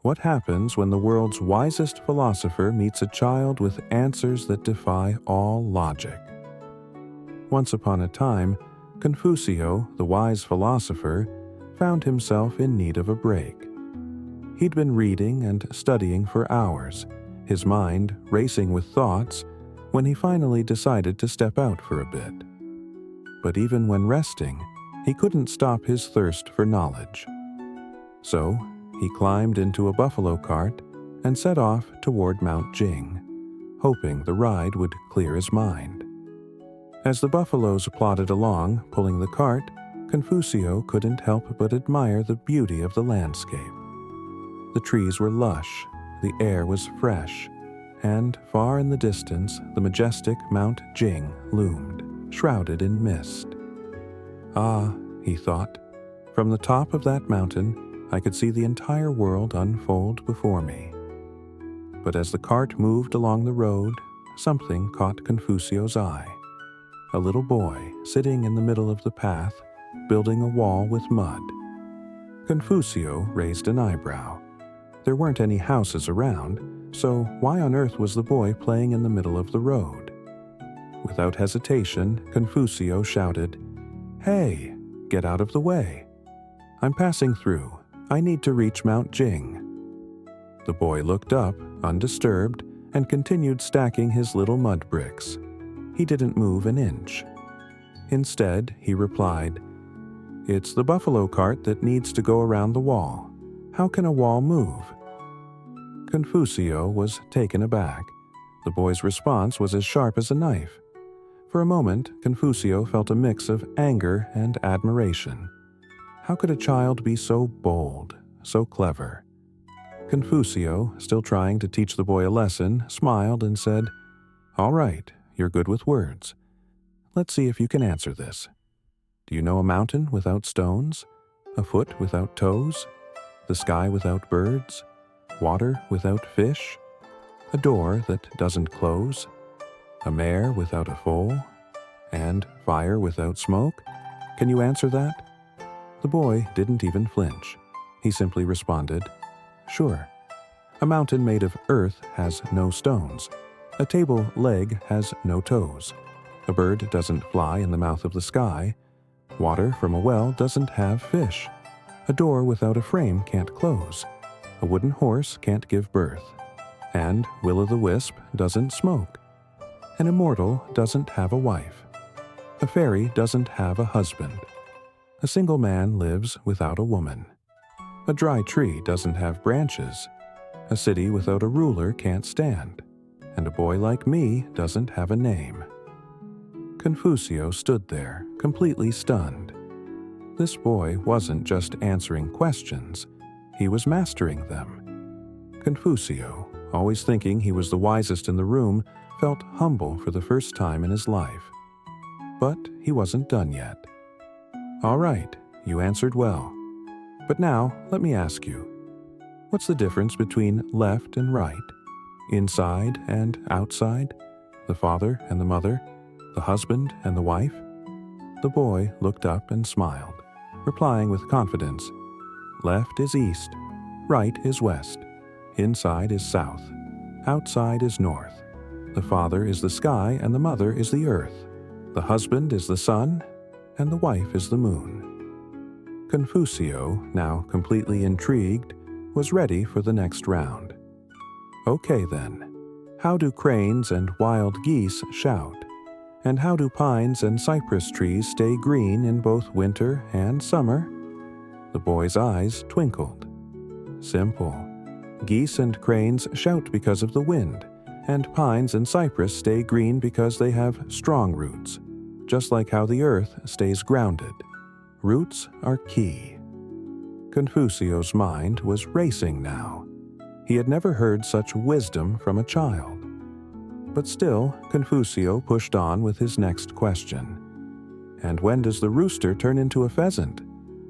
What happens when the world's wisest philosopher meets a child with answers that defy all logic? Once upon a time, Confucio, the wise philosopher, found himself in need of a break. He'd been reading and studying for hours, his mind racing with thoughts, when he finally decided to step out for a bit. But even when resting, he couldn't stop his thirst for knowledge. So, he climbed into a buffalo cart and set off toward Mount Jing, hoping the ride would clear his mind. As the buffaloes plodded along, pulling the cart, Confucio couldn't help but admire the beauty of the landscape. The trees were lush, the air was fresh, and far in the distance the majestic Mount Jing loomed, shrouded in mist. Ah, he thought, from the top of that mountain I could see the entire world unfold before me. But as the cart moved along the road, something caught Confucio's eye. A little boy sitting in the middle of the path, building a wall with mud. Confucio raised an eyebrow. There weren't any houses around, so why on earth was the boy playing in the middle of the road? Without hesitation, Confucio shouted, "Hey, get out of the way. I'm passing through. I need to reach Mount Jing." The boy looked up, undisturbed, and continued stacking his little mud bricks. He didn't move an inch. Instead, he replied, "It's the buffalo cart that needs to go around the wall. How can a wall move?" Confucio was taken aback. The boy's response was as sharp as a knife. For a moment, Confucio felt a mix of anger and admiration. How could a child be so bold, so clever? Confucio, still trying to teach the boy a lesson, smiled and said, "All right, you're good with words. Let's see if you can answer this. Do you know a mountain without stones? A foot without toes? The sky without birds? Water without fish? A door that doesn't close? A mare without a foal? And fire without smoke? Can you answer that?" The boy didn't even flinch. He simply responded, "Sure. A mountain made of earth has no stones. A table leg has no toes. A bird doesn't fly in the mouth of the sky. Water from a well doesn't have fish. A door without a frame can't close. A wooden horse can't give birth. And will-o'-the-wisp doesn't smoke. An immortal doesn't have a wife. A fairy doesn't have a husband. A single man lives without a woman. A dry tree doesn't have branches. A city without a ruler can't stand. And a boy like me doesn't have a name." Confucio stood there, completely stunned. This boy wasn't just answering questions, he was mastering them. Confucio, always thinking he was the wisest in the room, felt humble for the first time in his life. But he wasn't done yet. "All right, you answered well. But now, let me ask you, what's the difference between left and right, inside and outside, the father and the mother, the husband and the wife?" The boy looked up and smiled, replying with confidence, "Left is east, right is west, inside is south, outside is north. The father is the sky and the mother is the earth. The husband is the sun and the wife is the moon." Confucio, now completely intrigued, was ready for the next round. "Okay then, how do cranes and wild geese shout? And how do pines and cypress trees stay green in both winter and summer?" The boy's eyes twinkled. "Simple. Geese and cranes shout because of the wind, and pines and cypress stay green because they have strong roots, just like how the earth stays grounded. Roots are key." Confucio's mind was racing now. He had never heard such wisdom from a child. But still, Confucio pushed on with his next question. "And when does the rooster turn into a pheasant?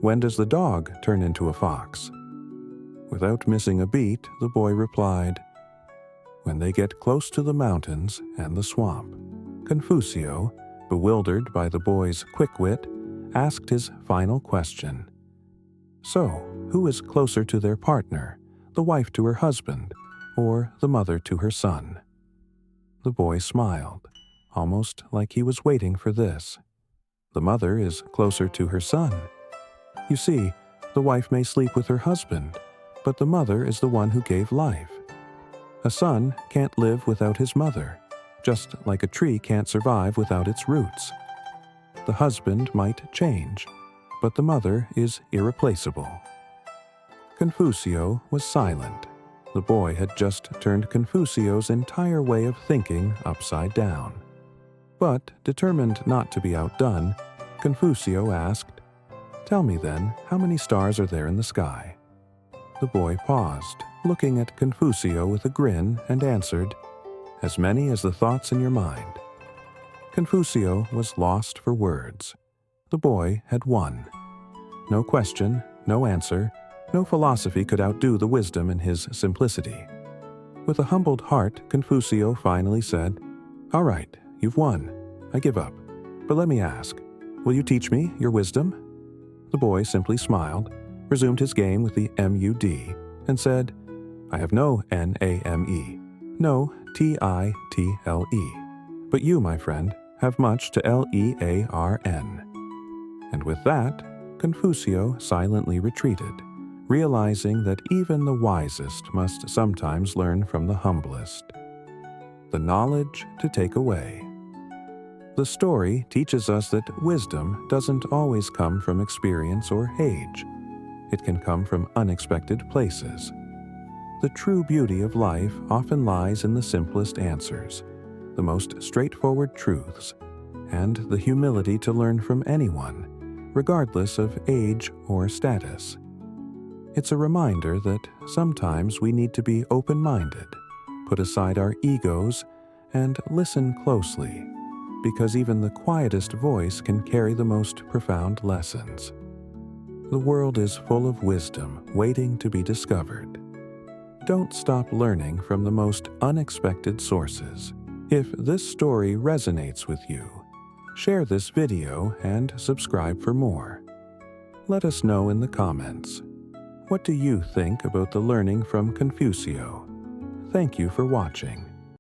When does the dog turn into a fox?" Without missing a beat, the boy replied, "When they get close to the mountains and the swamp." Confucio, bewildered by the boy's quick wit, asked his final question. "So, who is closer to their partner, the wife to her husband, or the mother to her son? The boy smiled, almost like he was waiting for this. The mother is closer to her son. You see, the wife may sleep with her husband, but the mother is the one who gave life. A son can't live without his mother, just like a tree can't survive without its roots. The husband might change, but the mother is irreplaceable. Confucio was silent. The boy had just turned Confucio's entire way of thinking upside down. But, determined not to be outdone, Confucio asked, "Tell me then, how many stars are there in the sky?" The boy paused, looking at Confucio with a grin, and answered, "As many as the thoughts in your mind." Confucio was lost for words. The boy had won. No question, no answer, no philosophy could outdo the wisdom in his simplicity. With a humbled heart, Confucio finally said, "All right, you've won. I give up. But let me ask, will you teach me your wisdom?" The boy simply smiled, resumed his game with the MUD, and said, "I have no NAME, no TITLE, but you, my friend, have much to LEARN." And with that, Confucio silently retreated, realizing that even the wisest must sometimes learn from the humblest. The knowledge to take away. The story teaches us that wisdom doesn't always come from experience or age. It can come from unexpected places. The true beauty of life often lies in the simplest answers, the most straightforward truths, and the humility to learn from anyone, regardless of age or status. It's a reminder that sometimes we need to be open-minded, put aside our egos, and listen closely, because even the quietest voice can carry the most profound lessons. The world is full of wisdom waiting to be discovered. Don't stop learning from the most unexpected sources. If this story resonates with you, share this video and subscribe for more. Let us know in the comments. What do you think about the learning from Confucio? Thank you for watching.